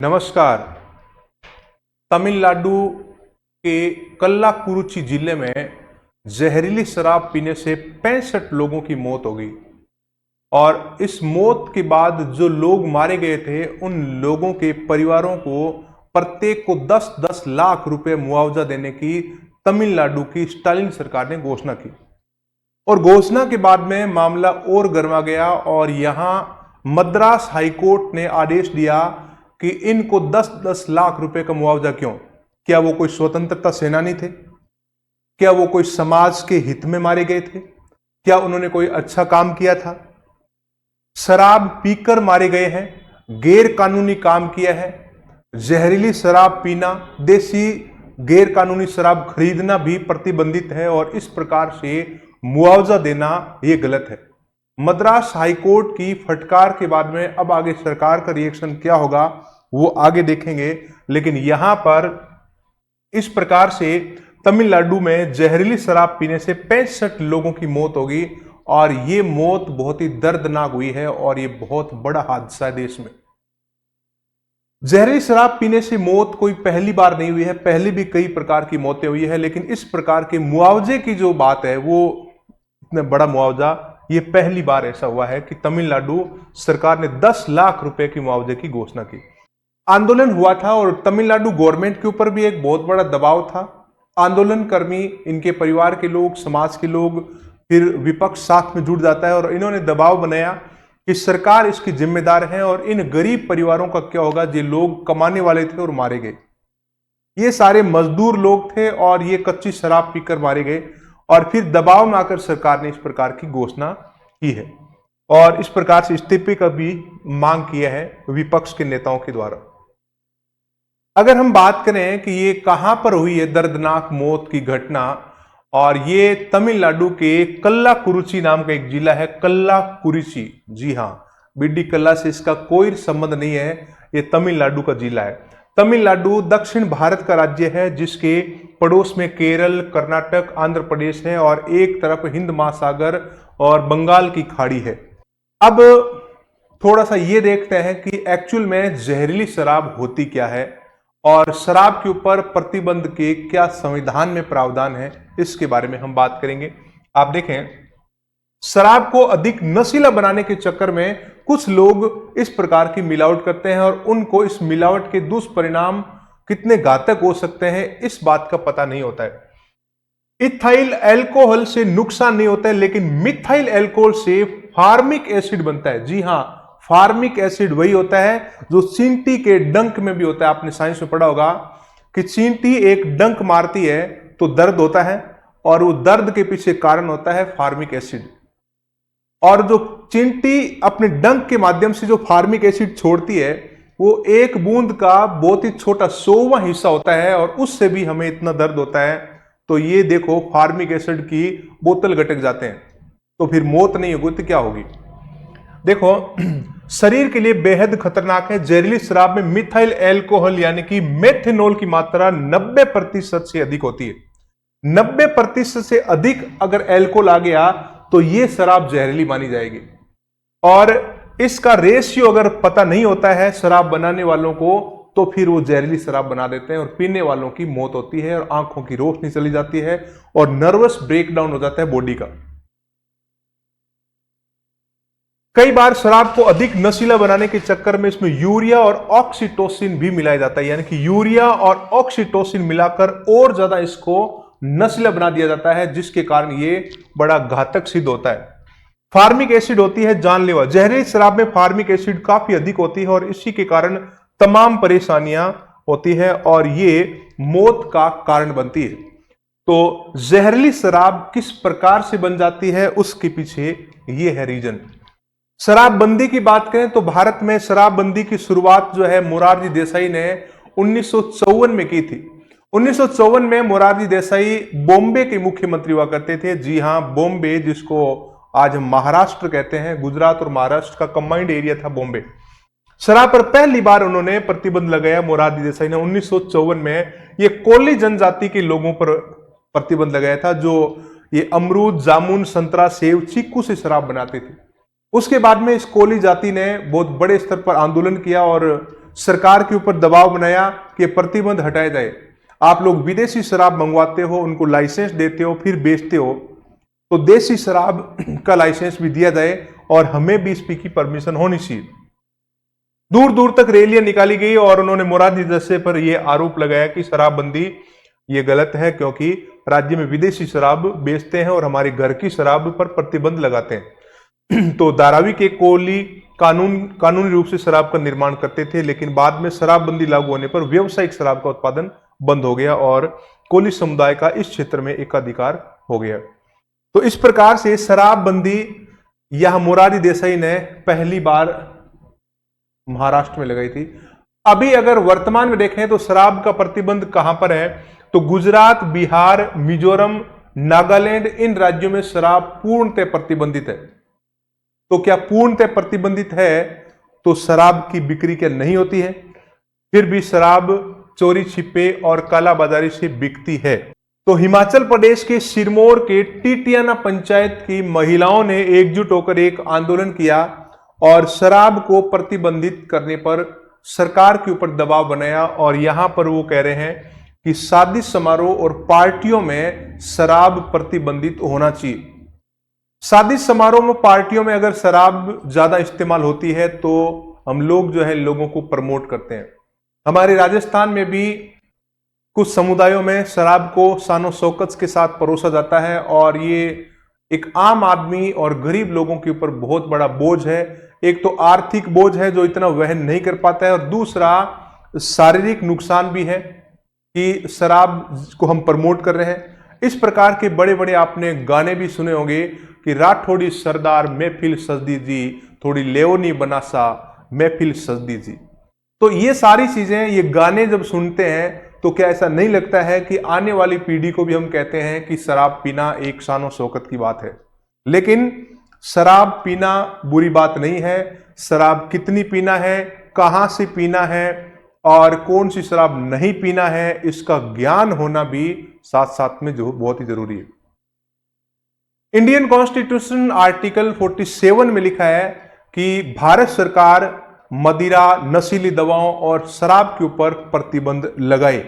नमस्कार। तमिलनाडु के कल्लाकुरुची जिले में जहरीली शराब पीने से 65 लोगों की मौत हो गई और इस मौत के बाद जो लोग मारे गए थे उन लोगों के परिवारों को प्रत्येक को 10-10 लाख रुपए मुआवजा देने की तमिलनाडु की स्टालिन सरकार ने घोषणा की। और घोषणा के बाद में मामला और गर्मा गया और यहां मद्रास हाईकोर्ट ने आदेश दिया कि इनको 10-10 लाख रुपए का मुआवजा क्यों? क्या वो कोई स्वतंत्रता सेनानी थे? क्या वो कोई समाज के हित में मारे गए थे? क्या उन्होंने कोई अच्छा काम किया था? शराब पीकर मारे गए हैं, गैर कानूनी काम किया है। जहरीली शराब पीना, देसी गैर कानूनी शराब खरीदना भी प्रतिबंधित है और इस प्रकार से मुआवजा देना यह गलत है। मद्रास हाईकोर्ट की फटकार के बाद में अब आगे सरकार का रिएक्शन क्या होगा वो आगे देखेंगे, लेकिन यहां पर इस प्रकार से तमिलनाडु में जहरीली शराब पीने से 65 लोगों की मौत होगी और ये मौत बहुत ही दर्दनाक हुई है और ये बहुत बड़ा हादसा है देश में। जहरीली शराब पीने से मौत कोई पहली बार नहीं हुई है, पहले भी कई प्रकार की मौतें हुई है, लेकिन इस प्रकार के मुआवजे की जो बात है वो इतना बड़ा मुआवजा ये पहली बार ऐसा हुआ है कि तमिलनाडु सरकार ने 10 लाख रुपए की मुआवजे की घोषणा की। आंदोलन हुआ था और तमिलनाडु गवर्नमेंट के ऊपर भी एक बहुत बड़ा दबाव था। आंदोलन कर्मी, इनके परिवार के लोग, समाज के लोग, फिर विपक्ष साथ में जुट जाता है और इन्होंने दबाव बनाया कि सरकार इसकी जिम्मेदार है और इन गरीब परिवारों का क्या होगा जो लोग कमाने वाले थे और मारे गए। ये सारे मजदूर लोग थे और ये कच्ची शराब पीकर मारे गए और फिर दबाव में आकर सरकार ने इस प्रकार की घोषणा की है और इस प्रकार से इस्तीफे का भी मांग किया है विपक्ष के नेताओं के द्वारा। अगर हम बात करें कि ये कहां पर हुई है दर्दनाक मौत की घटना, और ये तमिलनाडु के कल्लाकुरुची नाम का एक जिला है, कल्लाकुरिची। जी हां, बीडी कल्ला से इसका कोई संबंध नहीं है, ये तमिलनाडु का जिला है। तमिलनाडु दक्षिण भारत का राज्य है जिसके पड़ोस में केरल, कर्नाटक, आंध्र प्रदेश है और एक तरफ हिंद महासागर और बंगाल की खाड़ी है। अब थोड़ा सा ये देखते हैं कि एक्चुअल में जहरीली शराब होती क्या है और शराब के ऊपर प्रतिबंध के क्या संविधान में प्रावधान है, इसके बारे में हम बात करेंगे। आप देखें, शराब को अधिक नशीला बनाने के चक्कर में कुछ लोग इस प्रकार की मिलावट करते हैं और उनको इस मिलावट के दुष्परिणाम कितने घातक हो सकते हैं इस बात का पता नहीं होता है। इथाइल अल्कोहल से नुकसान नहीं होता है, लेकिन मिथाइल अल्कोहल से फार्मिक एसिड बनता है। जी हां, फार्मिक एसिड वही होता है जो चींटी के डंक में भी होता है। आपने साइंस में पढ़ा होगा कि चींटी एक डंक मारती है तो दर्द होता है और वो दर्द के पीछे कारण होता है फार्मिक एसिड। और जो चींटी अपने डंक के माध्यम से जो फार्मिक एसिड छोड़ती है वो एक बूंद का बहुत ही छोटा 100वां हिस्सा होता है और उससे भी हमें इतना दर्द होता है। तो ये देखो, फार्मिक एसिड की बोतल गटक जाते हैं तो फिर मौत नहीं होगी तो क्या होगी? देखो, शरीर के लिए बेहद खतरनाक है। जहरीली शराब में मिथाइल अल्कोहल यानी कि मेथनॉल की मात्रा 90% से अधिक होती है। 90% से अधिक अगर अल्कोहल आ गया तो यह शराब जहरीली मानी जाएगी। और इसका रेशियो अगर पता नहीं होता है शराब बनाने वालों को तो फिर वो जहरीली शराब बना देते हैं और पीने वालों की मौत होती है और आंखों की रोशनी चली जाती है और नर्वस ब्रेकडाउन हो जाता है बॉडी का। कई बार शराब को अधिक नशीला बनाने के चक्कर में इसमें यूरिया और ऑक्सीटोसिन भी मिलाया जाता है, यानी कि यूरिया और ऑक्सीटोसिन मिलाकर और ज्यादा इसको नशीला बना दिया जाता है, जिसके कारण ये बड़ा घातक सिद्ध होता है। फार्मिक एसिड होती है जानलेवा। जहरीली शराब में फार्मिक एसिड काफी अधिक होती है और इसी के कारण तमाम परेशानियां होती है और ये मौत का कारण बनती है। तो जहरीली शराब किस प्रकार से बन जाती है उसके पीछे ये है रीजन। शराबबंदी की बात करें तो भारत में शराबबंदी की शुरुआत जो है मोरारजी देसाई ने 1954 में की थी। 1954 में मोरारजी देसाई बॉम्बे के मुख्यमंत्री हुआ करते थे। जी हां, बॉम्बे, जिसको आज हम महाराष्ट्र कहते हैं, गुजरात और महाराष्ट्र का कंबाइंड एरिया था बॉम्बे। शराब पर पहली बार उन्होंने प्रतिबंध लगाया मोरारजी देसाई ने 1954 में। ये कोली जनजाति के लोगों पर प्रतिबंध लगाया था जो ये अमरूद, जामुन, संतरा, सेब, चीकू से शराब बनाते थे। उसके बाद में इस कोली जाति ने बहुत बड़े स्तर पर आंदोलन किया और सरकार के ऊपर दबाव बनाया कि प्रतिबंध हटाया जाए। आप लोग विदेशी शराब मंगवाते हो, उनको लाइसेंस देते हो, फिर बेचते हो, तो देसी शराब का लाइसेंस भी दिया जाए और हमें भी इस की परमिशन होनी चाहिए। दूर दूर तक रैलियां निकाली गई और उन्होंने मोरारजी देसाई पर यह आरोप लगाया कि शराबबंदी ये गलत है क्योंकि राज्य में विदेशी शराब बेचते हैं और हमारे घर की शराब पर प्रतिबंध लगाते हैं। तो धारावी के कोहली कानूनी रूप से शराब का निर्माण करते थे, लेकिन बाद में शराबबंदी लागू होने पर व्यावसायिक शराब का उत्पादन बंद हो गया और कोहली समुदाय का इस क्षेत्र में एकाधिकार हो गया। तो इस प्रकार से शराबबंदी यह मोरारजी देसाई ने पहली बार महाराष्ट्र में लगाई थी। अभी अगर वर्तमान में देखें तो शराब का प्रतिबंध कहां पर है, तो गुजरात, बिहार, मिजोरम, नागालैंड, इन राज्यों में शराब पूर्णतः प्रतिबंधित है। तो क्या पूर्णतः प्रतिबंधित है तो शराब की बिक्री क्या नहीं होती है? फिर भी शराब चोरी छिपे और कालाबाजारी से बिकती है। तो हिमाचल प्रदेश के सिरमौर के टिटियाना पंचायत की महिलाओं ने एकजुट होकर एक आंदोलन किया और शराब को प्रतिबंधित करने पर सरकार के ऊपर दबाव बनाया। और यहां पर वो कह रहे हैं कि शादी समारोह और पार्टियों में शराब प्रतिबंधित होना चाहिए। शादी समारोह में, पार्टियों में अगर शराब ज्यादा इस्तेमाल होती है तो हम लोग जो है लोगों को प्रमोट करते हैं। हमारे राजस्थान में भी कुछ समुदायों में शराब को शानो शौकत के साथ परोसा जाता है और ये एक आम आदमी और गरीब लोगों के ऊपर बहुत बड़ा बोझ है। एक तो आर्थिक बोझ है जो इतना वहन नहीं कर पाता है और दूसरा शारीरिक नुकसान भी है कि शराब को हम प्रमोट कर रहे हैं। इस प्रकार के बड़े बड़े आपने गाने भी सुने होंगे कि राठौड़ी सरदार महफिल सजदी जी, थोड़ी लेवनी बनासा महफिल सजदी जी। तो ये सारी चीजें, ये गाने जब सुनते हैं तो क्या ऐसा नहीं लगता है कि आने वाली पीढ़ी को भी हम कहते हैं कि शराब पीना एक शानो शौकत की बात है। लेकिन शराब पीना बुरी बात नहीं है। शराब कितनी पीना है, कहां से पीना है और कौन सी शराब नहीं पीना है, इसका ज्ञान होना भी साथ साथ में जो बहुत ही जरूरी है। इंडियन कॉन्स्टिट्यूशन आर्टिकल 47 में लिखा है कि भारत सरकार मदिरा, नशीली दवाओं और शराब के ऊपर प्रतिबंध लगाए।